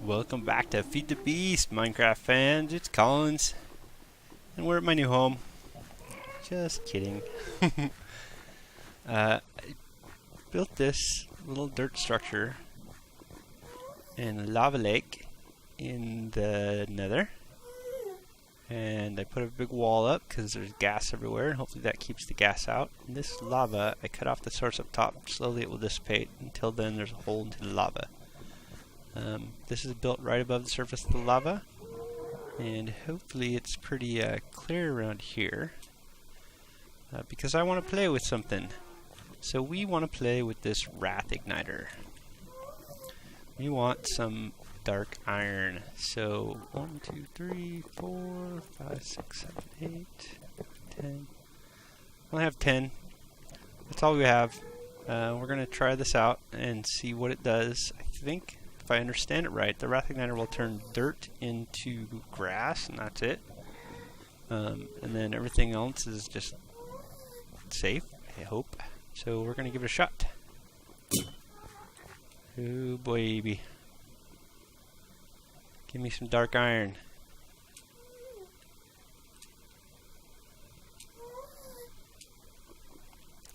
Welcome back to Feed the Beast, Minecraft fans. It's Collins, and we're at my new home. Just kidding. I built this little dirt structure in a lava lake in the nether. And I put a big wall up because there's gas everywhere, and hopefully that keeps the gas out. And this lava, I cut off the source up top. Slowly it will dissipate. Until then, there's a hole into the lava. This is built right above the surface of the lava, and hopefully it's pretty clear around here because I want to play with something. So we want to play with this wrath igniter. We want some dark iron. So 1, 2, 3, 4, 5, 6, 7, 8, 10. I only have 10. That's all we have. We're going to try this out and see what it does. I think, if I understand it right, the wrath igniter will turn dirt into grass, and that's it. And then everything else is just safe, I hope. So we're going to give it a shot. Oh baby. Give me some dark iron.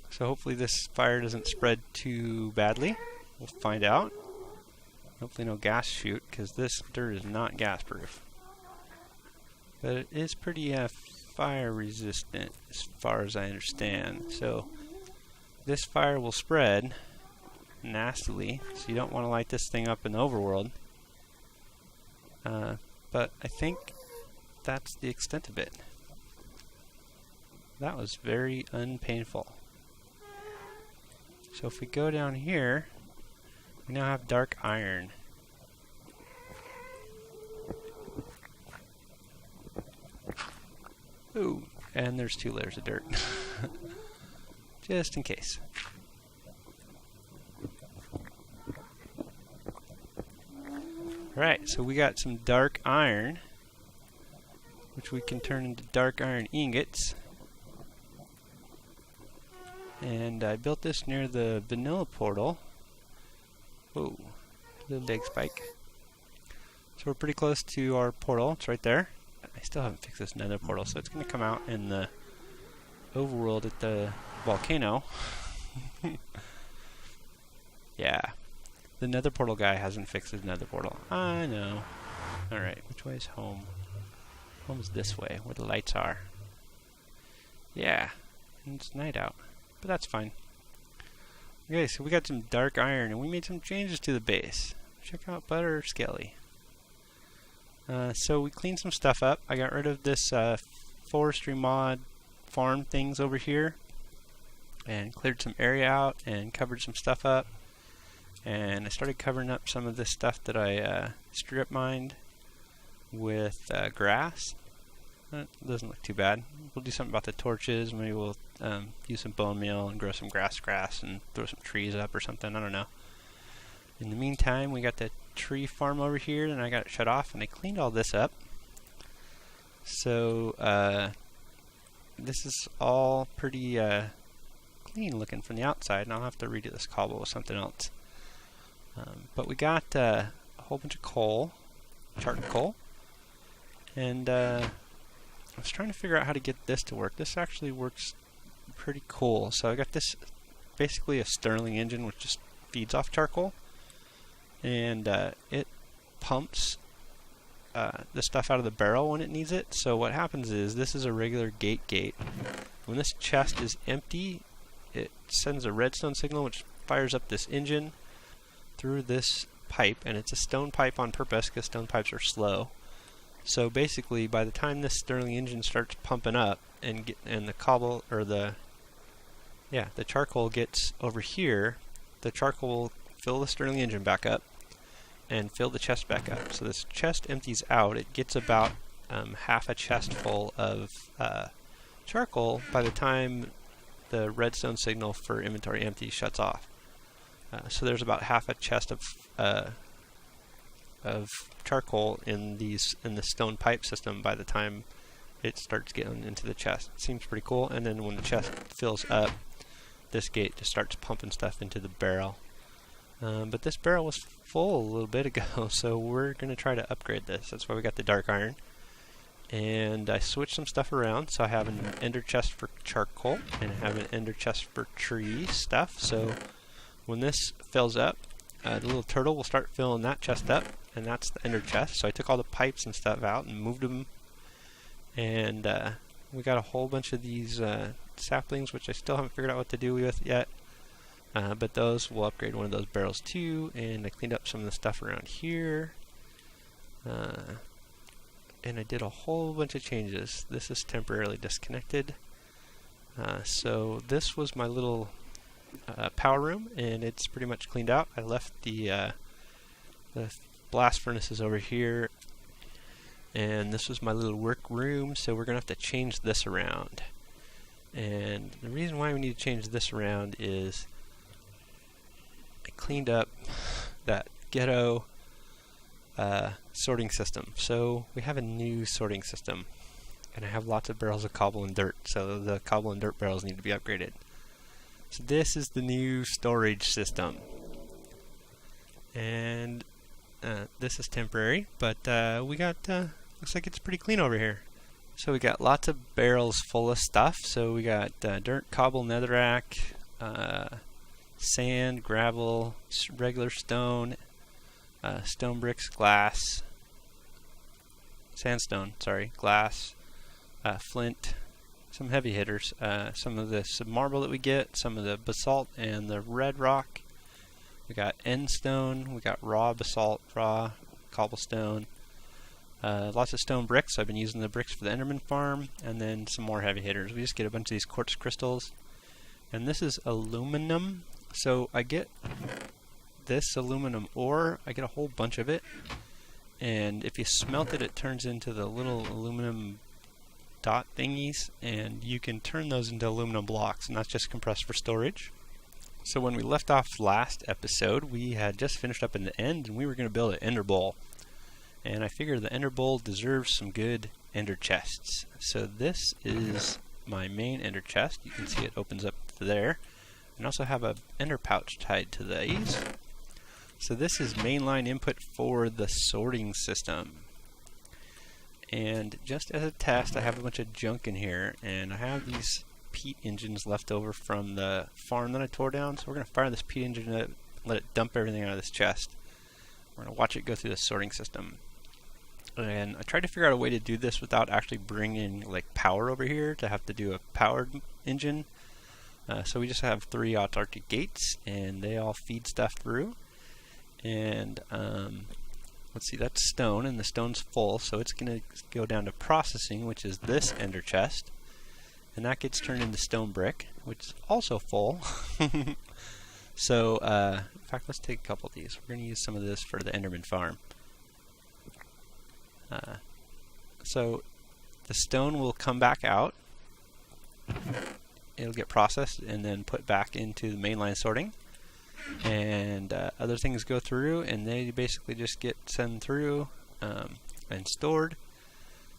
So hopefully this fire doesn't spread too badly. We'll find out. Hopefully no gas shoot, because this dirt is not gas proof. But it is pretty fire resistant as far as I understand. So this fire will spread nastily, so you don't want to light this thing up in the overworld. But I think that's the extent of it. That was very unpainful. So if we go down here, we now have dark iron. Ooh, and there's 2 layers of dirt. Just in case. Alright, so we got some dark iron, which we can turn into dark iron ingots. And I built this near the vanilla portal. Whoa, little leg spike. So we're pretty close to our portal. It's right there. I still haven't fixed this nether portal, so it's going to come out in the overworld at the volcano. Yeah. The nether portal guy hasn't fixed his nether portal. I know. Alright, which way is home? Home's this way, where the lights are. Yeah, and it's night out. But that's fine. Okay, so we got some dark iron, and we made some changes to the base. Check out Butter Skelly. So we cleaned some stuff up. I got rid of this forestry mod farm things over here, and cleared some area out, and covered some stuff up. And I started covering up some of this stuff that I strip mined with grass. That doesn't look too bad. We'll do something about the torches. Maybe we'll use some bone meal and grow some grass and throw some trees up or something. I don't know. In the meantime, we got the tree farm over here, and I got it shut off, and I cleaned all this up. So this is all pretty clean looking from the outside, and I'll have to redo this cobble with something else. But we got a whole bunch of coal, charcoal, and I was trying to figure out how to get this to work. This actually works pretty cool. So I got this, basically a Stirling engine which just feeds off charcoal, and it pumps the stuff out of the barrel when it needs it. So what happens is, this is a regular gate. When this chest is empty, it sends a redstone signal which fires up this engine through this pipe, and it's a stone pipe on purpose because stone pipes are slow. So basically, by the time this Stirling engine starts pumping up and the cobble, or the charcoal gets over here, the charcoal will fill the Stirling engine back up and fill the chest back up. So this chest empties out. It gets about half a chest full of charcoal by the time the redstone signal for inventory empty shuts off. So there's about half a chest of charcoal in the stone pipe system by the time it starts getting into the chest. It seems pretty cool. And then when the chest fills up, this gate just starts pumping stuff into the barrel. But this barrel was full a little bit ago, so we're going to try to upgrade this. That's why we got the dark iron. And I switched some stuff around, so I have an ender chest for charcoal, and I have an ender chest for tree stuff. So when this fills up, the little turtle will start filling that chest up, and that's the ender chest. So I took all the pipes and stuff out and moved them, and we got a whole bunch of these saplings, which I still haven't figured out what to do with yet. But those will upgrade one of those barrels too, and I cleaned up some of the stuff around here. And I did a whole bunch of changes. This is temporarily disconnected. So this was my little power room, and it's pretty much cleaned out. I left the blast furnaces over here, and this was my little work room, so we're gonna have to change this around. And the reason why we need to change this around is I cleaned up that ghetto sorting system. So we have a new sorting system, and I have lots of barrels of cobble and dirt, so the cobble and dirt barrels need to be upgraded. So this is the new storage system, and this is temporary, but we got looks like it's pretty clean over here. So we got lots of barrels full of stuff. So we got dirt, cobble, netherrack, sand, gravel, regular stone, stone bricks, glass, sandstone, sorry, glass, flint, some heavy hitters, some of this marble that we get, some of the basalt and the red rock. We got end stone, we got raw basalt, raw cobblestone, lots of stone bricks. I've been using the bricks for the Enderman farm, and then some more heavy hitters. We just get a bunch of these quartz crystals, and this is aluminum. So I get this aluminum ore, I get a whole bunch of it, and if you smelt it, it turns into the little aluminum dot thingies, and you can turn those into aluminum blocks, and that's just compressed for storage. So when we left off last episode, we had just finished up in the end, and we were going to build an ender bowl. And I figured the ender bowl deserves some good ender chests. So this is my main ender chest. You can see it opens up to there. And also have a ender pouch tied to these. So this is mainline input for the sorting system. And just as a test, I have a bunch of junk in here, and I have these peat engines left over from the farm that I tore down. So we're going to fire this peat engine up, let it dump everything out of this chest. We're going to watch it go through the sorting system. And I tried to figure out a way to do this without actually bringing like power over here to have to do a powered engine. So we just have 3 autarkic gates, and they all feed stuff through. And let's see, that's stone, and the stone's full, so it's going to go down to processing, which is this ender chest. And that gets turned into stone brick, which is also full. So, in fact, let's take a couple of these. We're going to use some of this for the Enderman farm. So, the stone will come back out. It'll get processed and then put back into the mainline sorting. And other things go through, and they basically just get sent through and stored.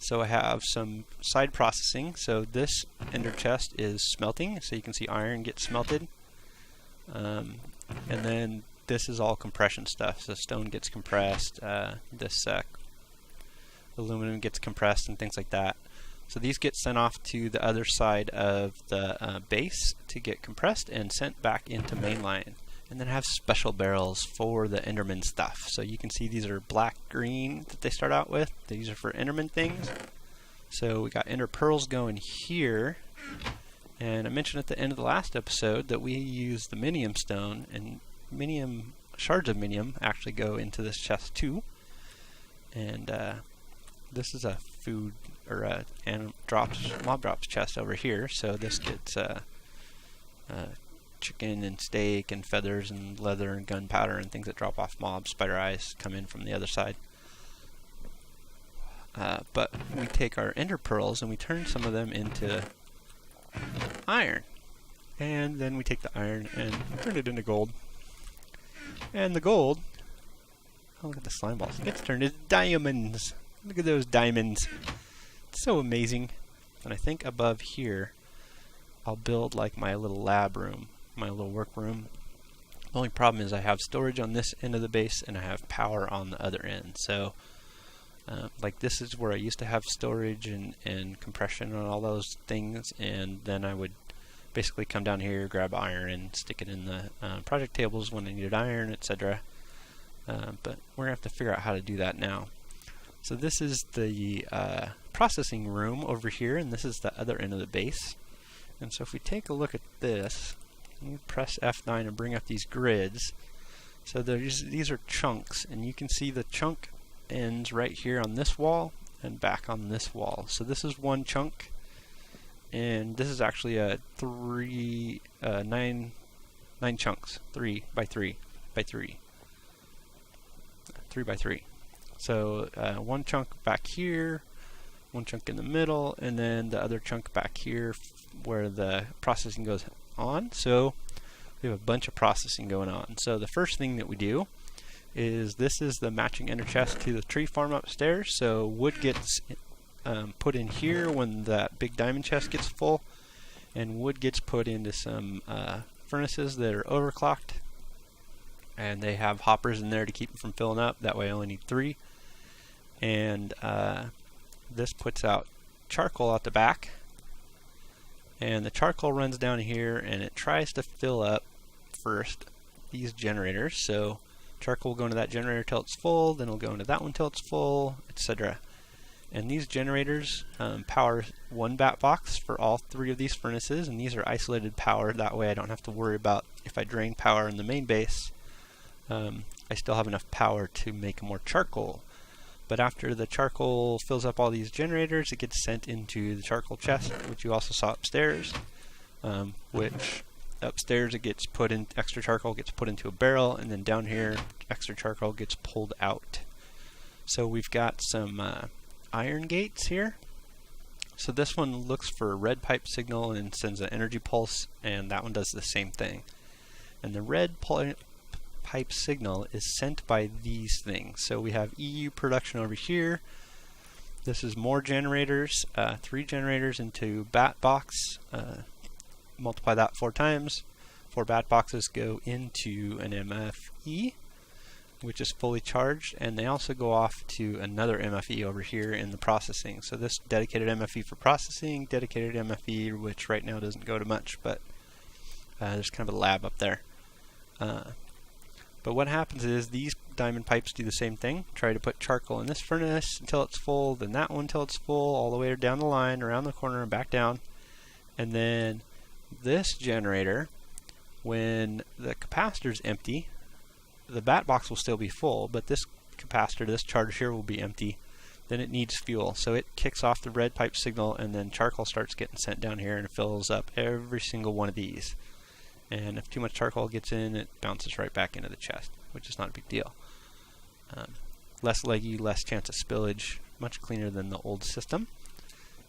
So I have some side processing. So this ender chest is smelting, so you can see iron get smelted. And then this is all compression stuff. So stone gets compressed, this aluminum gets compressed, and things like that. So these get sent off to the other side of the base to get compressed and sent back into mainline. And then I have special barrels for the Enderman stuff. So you can see these are black-green that they start out with. These are for Enderman things. So we got Ender Pearls going here. And I mentioned at the end of the last episode that we use the Minium Stone, and Minium shards of Minium actually go into this chest too. And this is a food or a mob drops chest over here. So this gets chicken and steak and feathers and leather and gunpowder and things that drop off mobs. Spider eyes come in from the other side. But we take our ender pearls and we turn some of them into iron. And then we take the iron and turn it into gold. And the gold, oh, look at the slime balls, it gets turned into diamonds. Look at those diamonds. It's so amazing. And I think above here I'll build like my little lab room, my little work room. The only problem is I have storage on this end of the base and I have power on the other end. So like this is where I used to have storage and compression and all those things, and then I would basically come down here, grab iron and stick it in the project tables when I needed iron, etc. But we're going to have to figure out how to do that now. So this is the processing room over here, and this is the other end of the base. And so if we take a look at this, you press F9 and bring up these grids. So these are chunks, and you can see the chunk ends right here on this wall and back on this wall. So this is one chunk, and this is actually a nine chunks, 3 by 3 by 3, 3 by 3. So one chunk back here, one chunk in the middle, and then the other chunk back here where the processing goes on. So we have a bunch of processing going on. So the first thing that we do is this is the matching ender chest to the tree farm upstairs. So wood gets put in here when that big diamond chest gets full, and wood gets put into some furnaces that are overclocked, and they have hoppers in there to keep them from filling up. That way I only need 3. And this puts out charcoal out the back, and the charcoal runs down here and it tries to fill up first these generators. So charcoal will go into that generator till it's full, then it'll go into that one till it's full, etc. And these generators power one bat box for all 3 of these furnaces, and these are isolated power. That way I don't have to worry about if I drain power in the main base, I still have enough power to make more charcoal. But after the charcoal fills up all these generators, it gets sent into the charcoal chest, which you also saw upstairs, which upstairs it gets put in, extra charcoal gets put into a barrel, and then down here extra charcoal gets pulled out. So we've got some iron gates here. So this one looks for a red pipe signal and sends an energy pulse, and that one does the same thing. And the red pipe signal is sent by these things. So we have EU production over here. This is more generators, 3 generators into bat box. Multiply that 4 times. 4 bat boxes go into an MFE, which is fully charged, and they also go off to another MFE over here in the processing. So this dedicated MFE for processing, dedicated MFE, which right now doesn't go to much, but there's kind of a lab up there. But what happens is these diamond pipes do the same thing. Try to put charcoal in this furnace until it's full, then that one until it's full, all the way down the line, around the corner, and back down. And then this generator, when the capacitor is empty, the bat box will still be full, but this capacitor, this charge here, will be empty. Then it needs fuel, so it kicks off the red pipe signal, and then charcoal starts getting sent down here and fills up every single one of these. And if too much charcoal gets in, it bounces right back into the chest, which is not a big deal. Less leggy, less chance of spillage, much cleaner than the old system.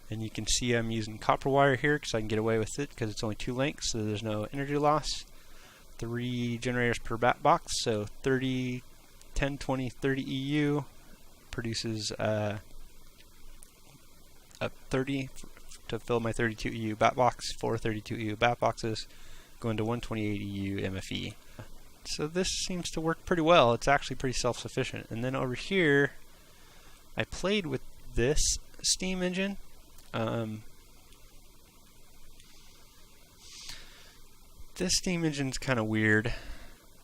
And you can see I'm using copper wire here because I can get away with it because it's only 2 lengths, so there's no energy loss. 3 generators per bat box, so 30, 10, 20, 30 EU produces 30 to fill my 32 EU bat box. 4 32 EU bat boxes go into 128 EU MFE. So this seems to work pretty well. It's actually pretty self-sufficient. And then over here, I played with this steam engine. This steam engine's kind of weird.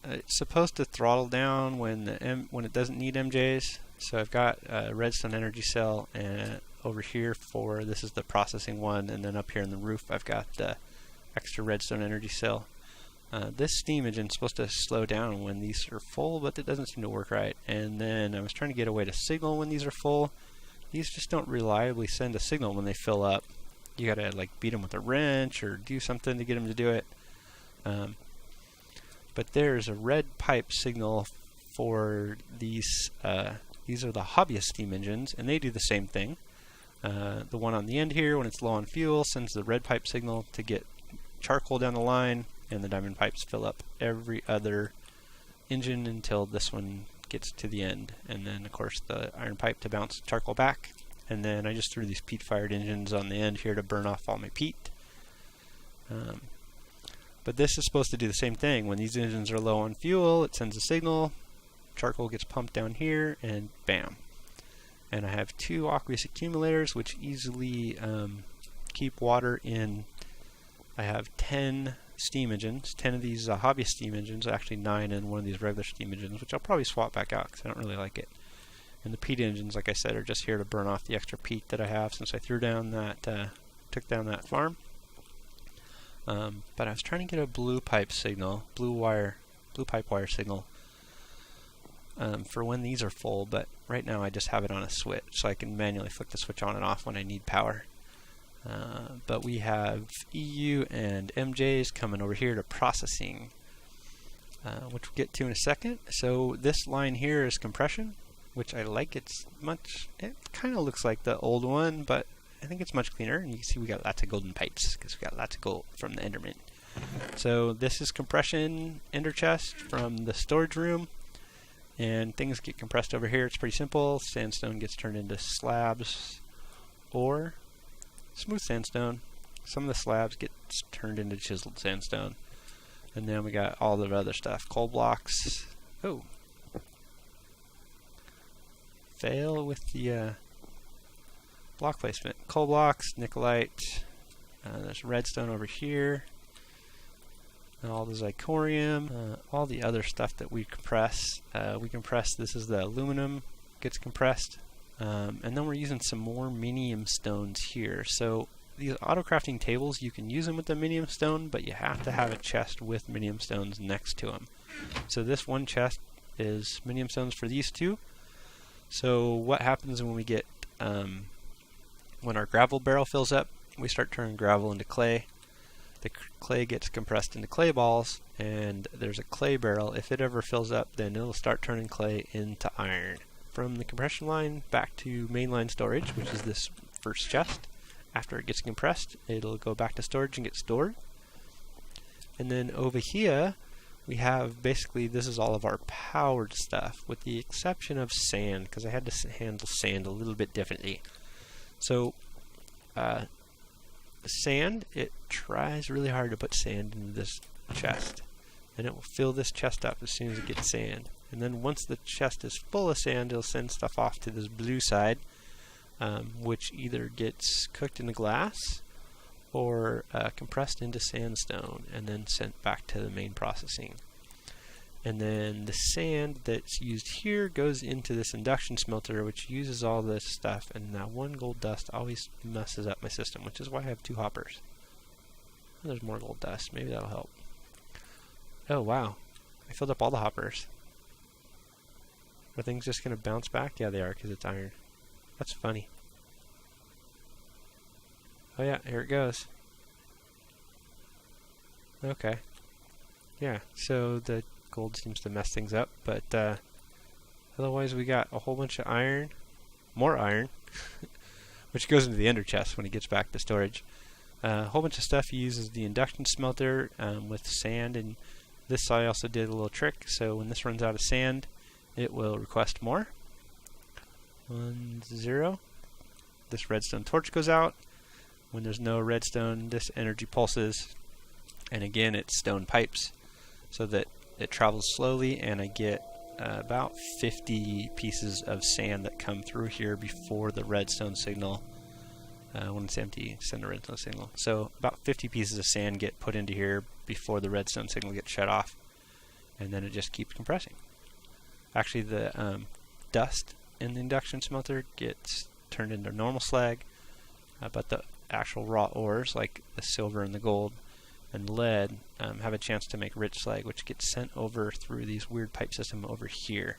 It's supposed to throttle down when it doesn't need MJs. So I've got a redstone energy cell, and over here this is the processing one, and then up here in the roof I've got the extra redstone energy cell. This steam engine is supposed to slow down when these are full, but it doesn't seem to work right. And then I was trying to get a way to signal when these are full. These just don't reliably send a signal when they fill up. You gotta like beat them with a wrench or do something to get them to do it. But there's a red pipe signal for these. These are the hobbyist steam engines, and they do the same thing. The one on the end here, when it's low on fuel, sends the red pipe signal to get charcoal down the line, and the diamond pipes fill up every other engine until this one gets to the end. And then, of course, the iron pipe to bounce charcoal back. And then I just threw these peat-fired engines on the end here to burn off all my peat. But this is supposed to do the same thing. When these engines are low on fuel, it sends a signal, charcoal gets pumped down here, and bam. And I have 2 aqueous accumulators which easily keep water in. I have 10 steam engines, 10 of these hobbyist steam engines, actually 9 in one of these regular steam engines, which I'll probably swap back out because I don't really like it. And the peat engines, like I said, are just here to burn off the extra peat that I have since I took down that farm. But I was trying to get a blue pipe signal, blue pipe wire signal for when these are full, but right now I just have it on a switch, so I can manually flick the switch on and off when I need power. But we have EU and MJs coming over here to processing, which we'll get to in a second. So this line here is compression, which I like. It kind of looks like the old one, but I think it's much cleaner. And you can see we got lots of golden pipes because we got lots of gold from the Enderman. So this is compression ender chest from the storage room, and things get compressed over here. It's pretty simple. Sandstone gets turned into slabs or smooth sandstone. Some of the slabs get turned into chiseled sandstone, and then we got all the other stuff. Coal blocks. Oh, fail with the block placement. Coal blocks, nickelite. There's redstone over here. And all the zirconium. All the other stuff that we compress. This is the aluminum gets compressed. And then we're using some more minium stones here. So these auto crafting tables, you can use them with the minium stone, but you have to have a chest with minium stones next to them. So this one chest is minium stones for these 2. So what happens when we get when our gravel barrel fills up, we start turning gravel into clay. The clay gets compressed into clay balls, and there's a clay barrel. If it ever fills up, then it'll start turning clay into iron. From the compression line back to mainline storage, which is this first chest. After it gets compressed, it'll go back to storage and get stored. And then over here, we have basically, this is all of our powered stuff, with the exception of sand, because I had to handle sand a little bit differently. So, sand, it tries really hard to put sand into this chest, and it will fill this chest up as soon as it gets sand. And then once the chest is full of sand, it'll send stuff off to this blue side, which either gets cooked in the glass or compressed into sandstone and then sent back to the main processing. And then the sand that's used here goes into this induction smelter, which uses all this stuff, and that 1 gold dust always messes up my system, which is why I have 2 hoppers. Oh, there's more gold dust. Maybe that'll help. Oh wow, I filled up all the hoppers. Are things just going to bounce back? Yeah, they are, because it's iron. That's funny. Oh yeah, here it goes. Okay. Yeah, so the gold seems to mess things up, but otherwise we got a whole bunch of iron, more iron, which goes into the ender chest when it gets back to storage. A whole bunch of stuff uses the induction smelter with sand, and this I also did a little trick, so when this runs out of sand, it will request more. 1, 0. This redstone torch goes out. When there's no redstone, this energy pulses, and again it's stone pipes, so that it travels slowly, and I get about 50 pieces of sand that come through here before the redstone signal. When it's empty, send a redstone signal. So about 50 pieces of sand get put into here before the redstone signal gets shut off, and then it just keeps compressing. Actually, the dust in the induction smelter gets turned into normal slag, but the actual raw ores, like the silver and the gold and lead, have a chance to make rich slag, which gets sent over through these weird pipe system over here.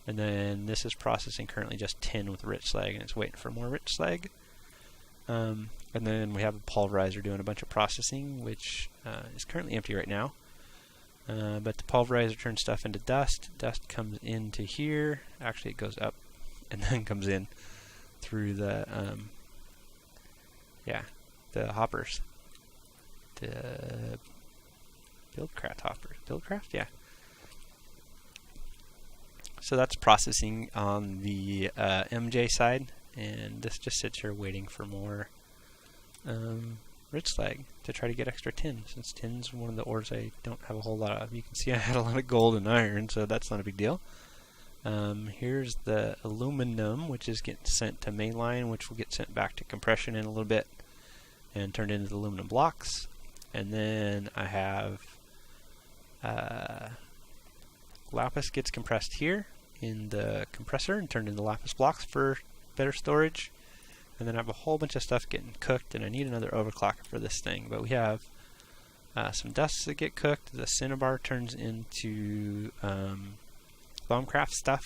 And then this is processing currently just tin with rich slag, and it's waiting for more rich slag. And then we have a pulverizer doing a bunch of processing, which is currently empty right now. But the pulverizer turns stuff into dust. Dust comes into here. Actually, it goes up and then comes in through the the hoppers. The Buildcraft hoppers. Buildcraft, yeah. So that's processing on the MJ side, and this just sits here waiting for more rich slag to try to get extra tin, since tin's one of the ores I don't have a whole lot of. You can see I had a lot of gold and iron, so that's not a big deal. Here's the aluminum, which is getting sent to mainline, which will get sent back to compression in a little bit and turned into the aluminum blocks. And then I have lapis gets compressed here in the compressor and turned into lapis blocks for better storage. And then I have a whole bunch of stuff getting cooked, and I need another overclocker for this thing. But we have some dusts that get cooked. The cinnabar turns into Bombcraft stuff.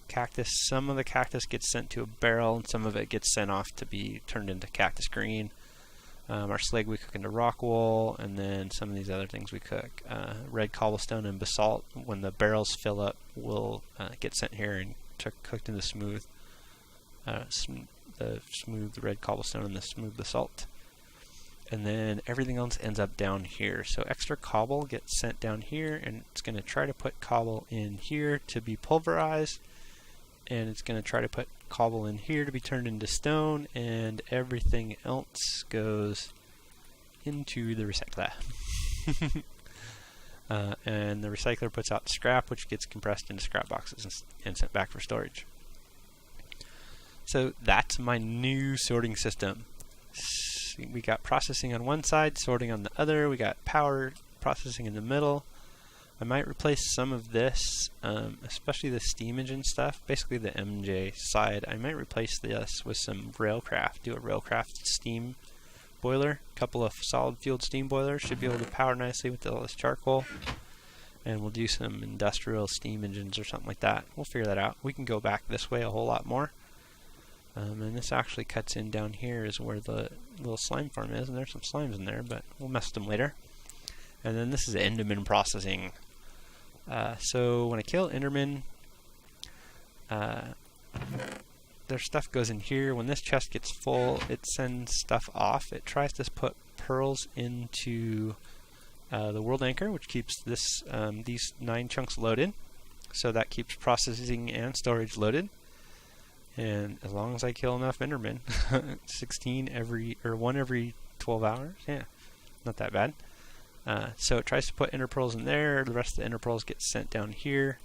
Cactus, some of the cactus gets sent to a barrel, and some of it gets sent off to be turned into cactus green. Our slag we cook into rock wool, and then some of these other things we cook. Red cobblestone and basalt, when the barrels fill up, will get sent here and cooked into smooth, the smooth red cobblestone and the smooth basalt. And then everything else ends up down here. So extra cobble gets sent down here, and it's going to try to put cobble in here to be pulverized, and it's going to try to put cobble in here to be turned into stone, and everything else goes into the recycler. And the recycler puts out scrap, which gets compressed into scrap boxes and sent back for storage. So that's my new sorting system. We got processing on one side, sorting on the other. We got power processing in the middle. I might replace some of this, especially the steam engine stuff, basically the MJ side. I might replace this with some railcraft, do a railcraft steam boiler. A couple of solid fueled steam boilers should be able to power nicely with all this charcoal. And we'll do some industrial steam engines or something like that. We'll figure that out. We can go back this way a whole lot more. And this actually cuts in down here is where the little slime farm is, and there's some slimes in there, but we'll mess with them later. And then this is Enderman processing. So when I kill Enderman, their stuff goes in here. When this chest gets full, it sends stuff off. It tries to put pearls into the world anchor, which keeps this these 9 chunks loaded. So that keeps processing and storage loaded. And as long as I kill enough Endermen, 1 every 12 hours, yeah, not that bad. So it tries to put ender pearls in there. The rest of the ender pearls get sent down here,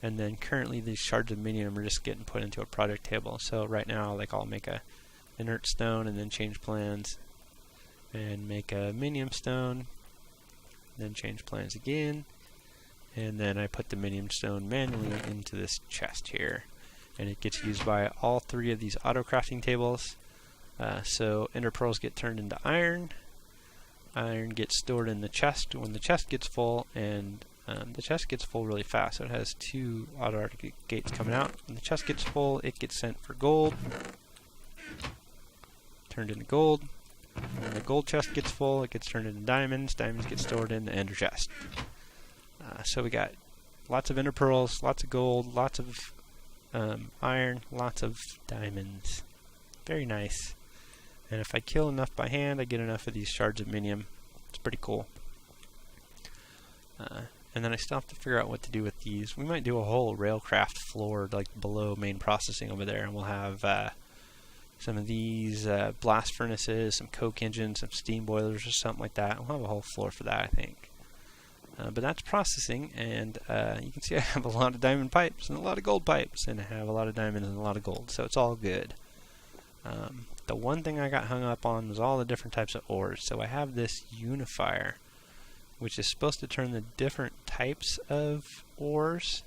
and then currently these shards of minium are just getting put into a project table. So right now, like, I'll make a inert stone and then change plans, and make a minium stone, then change plans again, and then I put the minium stone manually into this chest here. And it gets used by all 3 of these auto crafting tables. So ender pearls get turned into iron. Iron gets stored in the chest when the chest gets full, and the chest gets full really fast. So it has 2 auto gates coming out. When the chest gets full, it gets sent for gold, turned into gold. When the gold chest gets full, it gets turned into diamonds. Diamonds get stored in the ender chest. So we got lots of ender pearls, lots of gold, lots of iron, lots of diamonds. Very nice. And if I kill enough by hand, I get enough of these shards of minium. It's pretty cool. And then I still have to figure out what to do with these. We might do a whole railcraft floor like below main processing over there, and we'll have some of these blast furnaces, some coke engines, some steam boilers or something like that. We'll have a whole floor for that, I think. But that's processing, and you can see I have a lot of diamond pipes and a lot of gold pipes, and I have a lot of diamonds and a lot of gold, so it's all good. The one thing I got hung up on was all the different types of ores. So I have this unifier, which is supposed to turn the different types of ores.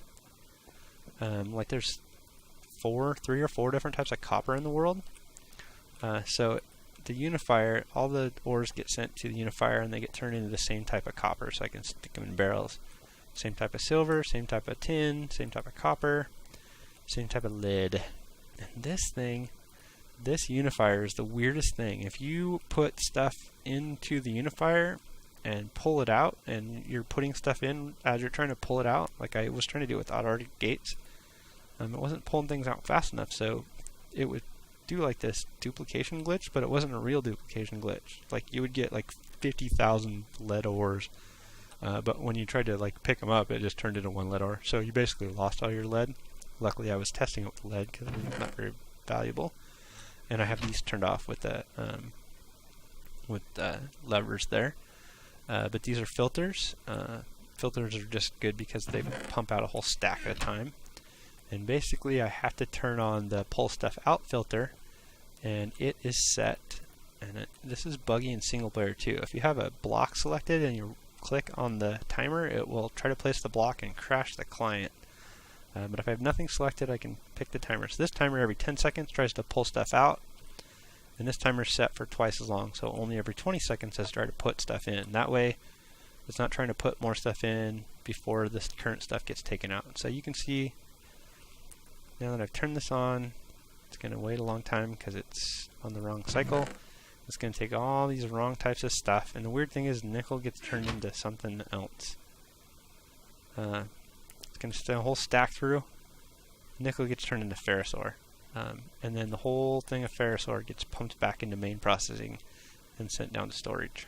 Like there's 3 or 4 different types of copper in the world. So the unifier, all the ores get sent to the unifier, and they get turned into the same type of copper, so I can stick them in barrels. Same type of silver, same type of tin, same type of copper, same type of lead. And this thing, this unifier is the weirdest thing. If you put stuff into the unifier and pull it out, and you're putting stuff in as you're trying to pull it out, like I was trying to do with auto gates, it wasn't pulling things out fast enough, so it would do like this duplication glitch, but it wasn't a real duplication glitch. Like you would get like 50,000 lead ores, but when you tried to like pick them up, it just turned into 1 lead ore. So you basically lost all your lead. Luckily, I was testing it with lead because it's not very valuable. And I have these turned off with the with levers there. But these are filters. Filters are just good because they pump out a whole stack at a time. And basically I have to turn on the pull stuff out filter, and it is set, and this is buggy in single player too. If you have a block selected and you click on the timer, it will try to place the block and crash the client. But if I have nothing selected, I can pick the timer. So this timer every 10 seconds tries to pull stuff out, and this timer is set for twice as long, so only every 20 seconds has to try to put stuff in. That way it's not trying to put more stuff in before this current stuff gets taken out. So you can see now that I've turned this on, it's going to wait a long time because it's on the wrong cycle. It's going to take all these wrong types of stuff, and the weird thing is nickel gets turned into something else. It's going to stay a whole stack through. Nickel gets turned into ferrous ore, and then the whole thing of ferrous ore gets pumped back into main processing and sent down to storage.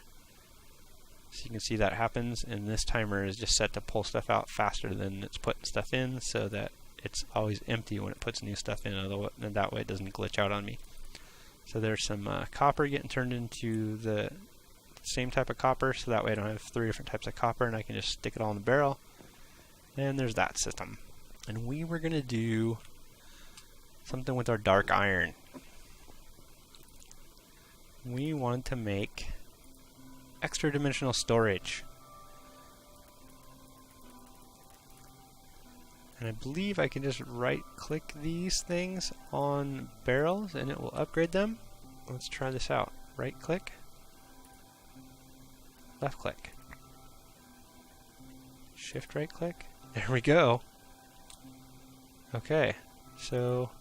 So you can see that happens, and this timer is just set to pull stuff out faster than it's putting stuff in, so that it's always empty when it puts new stuff in, and that way it doesn't glitch out on me. So there's some copper getting turned into the same type of copper, so that way I don't have 3 different types of copper, and I can just stick it all in the barrel. And there's that system. And we were going to do something with our dark iron. We wanted to make extra dimensional storage. And I believe I can just right click these things on barrels and it will upgrade them. Let's try this out. Right click, left click, shift right click. There we go. Okay, so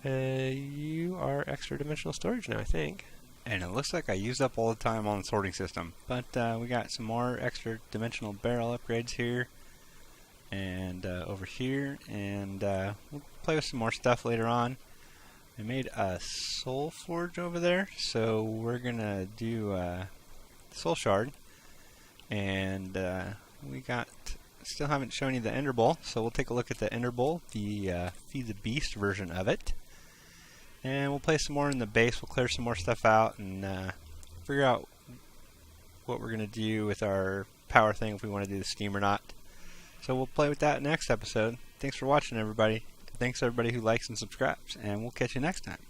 you are extra dimensional storage now, I think. And it looks like I used up all the time on the sorting system. But we got some more extra dimensional barrel upgrades here and over here, and we'll play with some more stuff later on. I made a soul forge over there, so we're gonna do soul shard, and we got still haven't shown you the ender bowl, so we'll take a look at the ender bowl, the feed the beast version of it, and we'll play some more in the base. We'll clear some more stuff out and figure out what we're gonna do with our power thing, if we want to do the steam or not. So we'll play with that next episode. Thanks for watching, everybody. Thanks to everybody who likes and subscribes, and we'll catch you next time.